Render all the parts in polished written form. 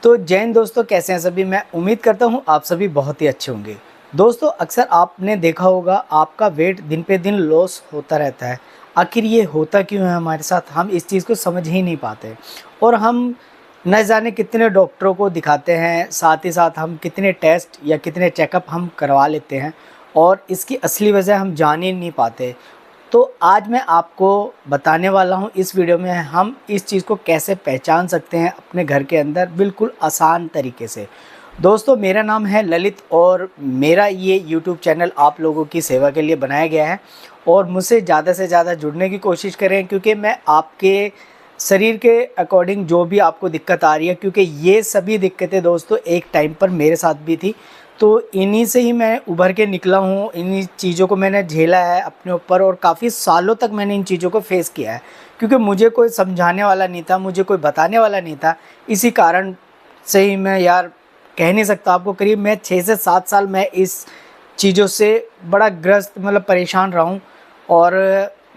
तो जैन दोस्तों, कैसे हैं सभी। मैं उम्मीद करता हूँ आप सभी बहुत ही अच्छे होंगे। दोस्तों, अक्सर आपने देखा होगा आपका वेट दिन पे दिन लॉस होता रहता है। आखिर ये होता क्यों है हमारे साथ, हम इस चीज़ को समझ ही नहीं पाते। और हम न जाने कितने डॉक्टरों को दिखाते हैं, साथ ही साथ हम कितने टेस्ट या कितने चेकअप हम करवा लेते हैं और इसकी असली वजह हम जान ही नहीं पाते। तो आज मैं आपको बताने वाला हूँ इस वीडियो में, हम इस चीज़ को कैसे पहचान सकते हैं अपने घर के अंदर बिल्कुल आसान तरीके से। दोस्तों, मेरा नाम है ललित और मेरा ये यूट्यूब चैनल आप लोगों की सेवा के लिए बनाया गया है। और मुझसे ज़्यादा से ज़्यादा जुड़ने की कोशिश करें, क्योंकि मैं आपके शरीर के अकॉर्डिंग जो भी आपको दिक्कत आ रही है, क्योंकि ये सभी दिक्कतें दोस्तों एक टाइम पर मेरे साथ भी थी। तो इन्हीं से ही मैं उभर के निकला हूँ, इन्हीं चीज़ों को मैंने झेला है अपने ऊपर और काफ़ी सालों तक मैंने इन चीज़ों को फेस किया है। क्योंकि मुझे कोई समझाने वाला नहीं था, मुझे कोई बताने वाला नहीं था। इसी कारण से ही मैं यार कह नहीं सकता आपको, करीब मैं 6 से 7 साल मैं इस चीज़ों से बड़ा ग्रस्त मतलब परेशान रहा हूँ। और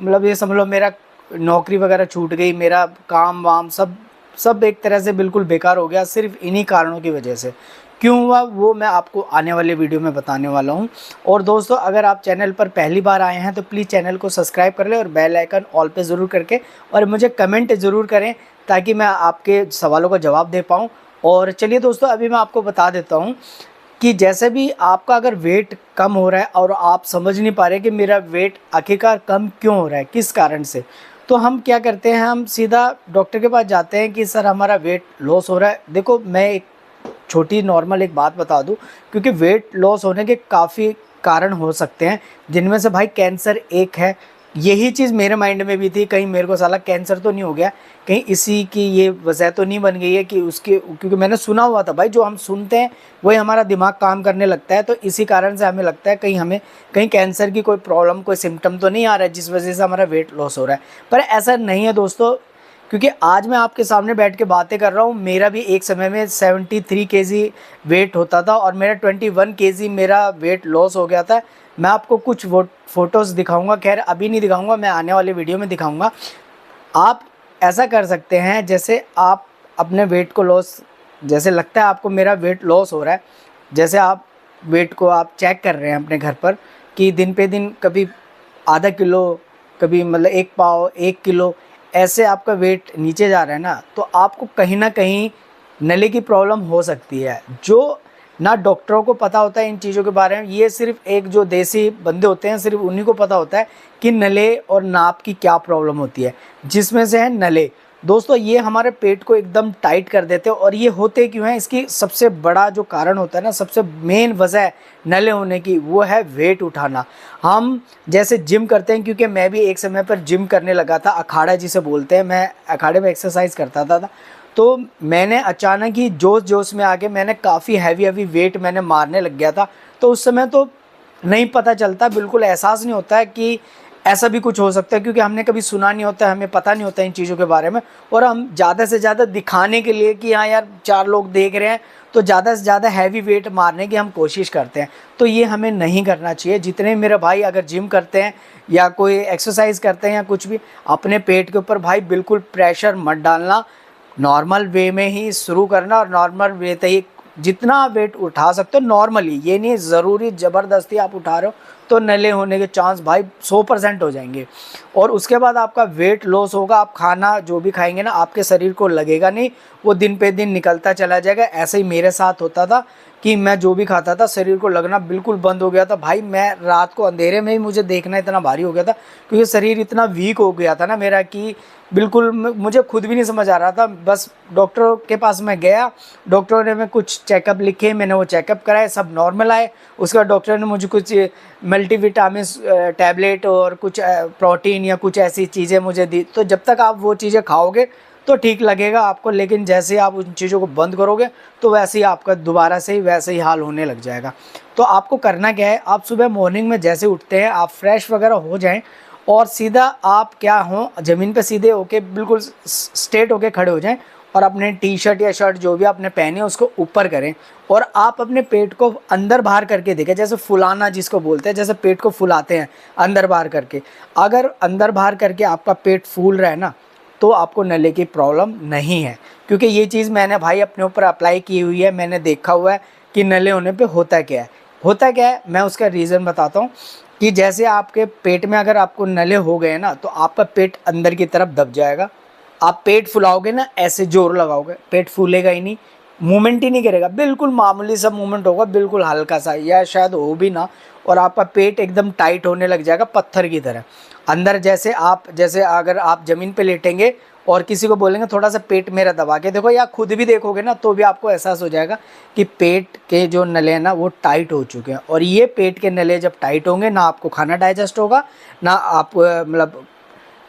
मतलब ये समझ लो मेरा नौकरी वगैरह छूट गई, मेरा काम वाम सब सब एक तरह से बिल्कुल बेकार हो गया, सिर्फ इन्हीं कारणों की वजह से। क्यों हुआ वो मैं आपको आने वाले वीडियो में बताने वाला हूँ। और दोस्तों, अगर आप चैनल पर पहली बार आए हैं तो प्लीज़ चैनल को सब्सक्राइब कर लें और बेल आइकन ऑल पे ज़रूर करके और मुझे कमेंट ज़रूर करें, ताकि मैं आपके सवालों का जवाब दे पाऊँ। और चलिए दोस्तों, अभी मैं आपको बता देता हूँ कि जैसे भी आपका अगर वेट कम हो रहा है और आप समझ नहीं पा रहे कि मेरा वेट आखिरकार कम क्यों हो रहा है, किस कारण से, तो हम क्या करते हैं, हम सीधा डॉक्टर के पास जाते हैं कि सर हमारा वेट लॉस हो रहा है। देखो, मैं एक छोटी नॉर्मल एक बात बता दूं, क्योंकि वेट लॉस होने के काफ़ी कारण हो सकते हैं, जिनमें से भाई कैंसर एक है। यही चीज़ मेरे माइंड में भी थी, कहीं मेरे को साला कैंसर तो नहीं हो गया, कहीं इसी की ये वजह तो नहीं बन गई है कि उसके, क्योंकि मैंने सुना हुआ था भाई, जो हम सुनते हैं वही हमारा दिमाग काम करने लगता है। तो इसी कारण से हमें लगता है कहीं हमें कहीं कैंसर की कोई प्रॉब्लम, कोई सिम्टम तो नहीं आ रहा है जिस वजह से हमारा वेट लॉस हो रहा है। पर ऐसा नहीं है दोस्तों, क्योंकि आज मैं आपके सामने बैठ के बातें कर रहा हूँ। मेरा भी एक समय में 73 केजी वेट होता था और मेरा 21 केजी मेरा वेट लॉस हो गया था। मैं आपको कुछ वो फ़ोटोज़ दिखाऊंगा, खैर अभी नहीं दिखाऊंगा, मैं आने वाले वीडियो में दिखाऊंगा। आप ऐसा कर सकते हैं, जैसे आप अपने वेट को लॉस, जैसे लगता है आपको मेरा वेट लॉस हो रहा है, जैसे आप वेट को आप चेक कर रहे हैं अपने घर पर कि दिन पे दिन कभी आधा किलो, कभी मतलब 1 पाव, 1 किलो ऐसे आपका वेट नीचे जा रहा है ना, तो आपको कहीं ना कहीं नली की प्रॉब्लम हो सकती है। जो ना डॉक्टरों को पता होता है इन चीज़ों के बारे में, ये सिर्फ एक जो देसी बंदे होते हैं सिर्फ उन्हीं को पता होता है कि नले और नाप की क्या प्रॉब्लम होती है, जिसमें से है नले। दोस्तों, ये हमारे पेट को एकदम टाइट कर देते हैं। और ये होते क्यों हैं, इसकी सबसे बड़ा जो कारण होता है ना, सबसे मेन वजह नले होने की, वो है वेट उठाना। हम जैसे जिम करते हैं, क्योंकि मैं भी एक समय पर जिम करने लगा था, अखाड़ा जिसे बोलते हैं, मैं अखाड़े में एक्सरसाइज करता था। तो मैंने अचानक ही जोश जोश में आके मैंने काफ़ी हैवी हैवी वेट मैंने मारने लग गया था। तो उस समय तो नहीं पता चलता, बिल्कुल एहसास नहीं होता है कि ऐसा भी कुछ हो सकता है, क्योंकि हमने कभी सुना नहीं होता, हमें पता नहीं होता इन चीज़ों के बारे में। और हम ज़्यादा से ज़्यादा दिखाने के लिए कि हाँ यार 4 लोग देख रहे हैं, तो ज़्यादा से ज़्यादा हैवी वेट मारने की हम कोशिश करते हैं। तो ये हमें नहीं करना चाहिए। जितने मेरे भाई अगर जिम करते हैं या कोई एक्सरसाइज करते हैं या कुछ भी, अपने पेट के ऊपर भाई बिल्कुल प्रेशर मत डालना, नॉर्मल वे में ही शुरू करना और नॉर्मल वे से ही जितना वेट उठा सकते हो नॉर्मली, ये नहीं ज़रूरी ज़बरदस्ती आप उठा रहे हो तो नले होने के चांस भाई 100% हो जाएंगे। और उसके बाद आपका वेट लॉस होगा, आप खाना जो भी खाएंगे ना आपके शरीर को लगेगा नहीं, वो दिन पे दिन निकलता चला जाएगा। ऐसे ही मेरे साथ होता था कि मैं जो भी खाता था शरीर को लगना बिल्कुल बंद हो गया था भाई। मैं रात को अंधेरे में ही मुझे देखना इतना भारी हो गया था, क्योंकि शरीर इतना वीक हो गया था ना मेरा कि बिल्कुल मुझे खुद भी नहीं समझ आ रहा था। बस डॉक्टर के पास मैं गया, डॉक्टर ने मैं कुछ चेकअप लिखे, मैंने वो चेकअप कराए, सब नॉर्मल आए। उसके बाद डॉक्टर ने मुझे कुछ मल्टीविटामिन टैबलेट और कुछ प्रोटीन या कुछ ऐसी चीज़ें मुझे दी। तो जब तक आप वो चीज़ें खाओगे तो ठीक लगेगा आपको, लेकिन जैसे आप उन चीज़ों को बंद करोगे तो वैसे ही आपका दोबारा से ही वैसे ही हाल होने लग जाएगा। तो आपको करना क्या है, आप सुबह मॉर्निंग में जैसे उठते हैं आप फ्रेश वगैरह हो जाएं और सीधा आप क्या हो ज़मीन पे सीधे होके बिल्कुल स्ट्रेट होके खड़े हो जाएं और अपने टी शर्ट या शर्ट जो भी आपने पहने उसको ऊपर करें और आप अपने पेट को अंदर बाहर करके देखें, जैसे फुलाना जिसको बोलते हैं, जैसे पेट को फुलाते हैं अंदर बाहर करके। अगर अंदर बाहर करके आपका पेट फूल रहा है ना, तो आपको नले की प्रॉब्लम नहीं है। क्योंकि ये चीज़ मैंने भाई अपने ऊपर अप्लाई की हुई है, मैंने देखा हुआ है कि नले होने पे होता क्या है। होता क्या है मैं उसका रीज़न बताता हूँ कि जैसे आपके पेट में अगर आपको नले हो गए ना, तो आपका पेट अंदर की तरफ दब जाएगा। आप पेट फुलाओगे ना, ऐसे जोर लगाओगे, पेट फूलेगा ही नहीं, मूवमेंट ही नहीं करेगा, बिल्कुल मामूली सा मूवमेंट होगा, बिल्कुल हल्का सा, या शायद हो भी ना। और आपका पेट एकदम टाइट होने लग जाएगा पत्थर की तरह अंदर। जैसे अगर आप ज़मीन पे लेटेंगे और किसी को बोलेंगे थोड़ा सा पेट मेरा दबा के देखो, या खुद भी देखोगे ना, तो भी आपको एहसास हो जाएगा कि पेट के जो नले हैं ना वो टाइट हो चुके हैं। और ये पेट के नले जब टाइट होंगे ना, आपको खाना डाइजेस्ट होगा ना, आप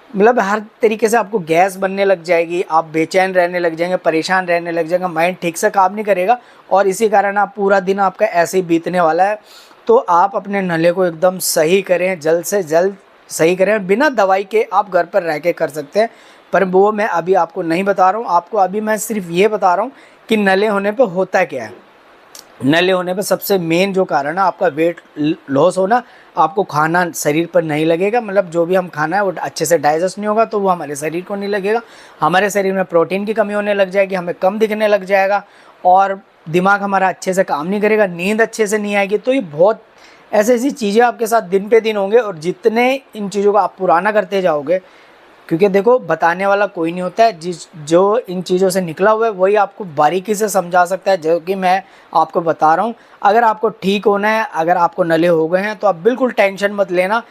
मतलब हर तरीके से आपको गैस बनने लग जाएगी, आप बेचैन रहने लग जाएंगे, परेशान रहने लग जाएंगे, माइंड ठीक से काम नहीं करेगा, और इसी कारण आप पूरा दिन आपका ऐसे ही बीतने वाला है। तो आप अपने नले को एकदम सही करें, जल्द से जल्द सही करें, बिना दवाई के आप घर पर रह के कर सकते हैं, पर वो मैं अभी आपको नहीं बता रहा हूँ। आपको अभी मैं सिर्फ ये बता रहा हूँ कि नले होने पे होता क्या है। नले होने पे सबसे मेन जो कारण है आपका वेट लॉस होना। आपको खाना शरीर पर नहीं लगेगा, मतलब जो भी हम खाना है वो अच्छे से डाइजेस्ट नहीं होगा, तो वो हमारे शरीर को नहीं लगेगा। हमारे शरीर में प्रोटीन की कमी होने लग जाएगी, हमें कम दिखने लग जाएगा, और दिमाग हमारा अच्छे से काम नहीं करेगा, नींद अच्छे से नहीं आएगी। तो ये बहुत ऐसी चीज़ें आपके साथ दिन पे दिन होंगे, और जितने इन चीज़ों को आप पुराना करते जाओगे, क्योंकि देखो बताने वाला कोई नहीं होता है, जो इन चीज़ों से निकला हुआ है वही आपको बारीकी से समझा सकता है, जो कि मैं आपको बता रहा हूँ। अगर आपको ठीक होना है, अगर आपको नले हो गए हैं, तो आप बिल्कुल टेंशन मत लेना,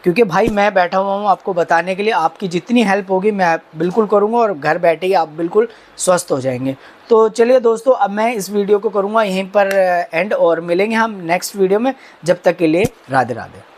क्योंकि भाई मैं बैठा हुआ हूँ आपको बताने के लिए। आपकी जितनी हेल्प होगी मैं बिल्कुल करूँगा, और घर बैठे ही आप बिल्कुल स्वस्थ हो जाएंगे। तो चलिए दोस्तों, अब मैं इस वीडियो को करूँगा यहीं पर एंड, और मिलेंगे हम नेक्स्ट वीडियो में। जब तक के लिए राधे राधे।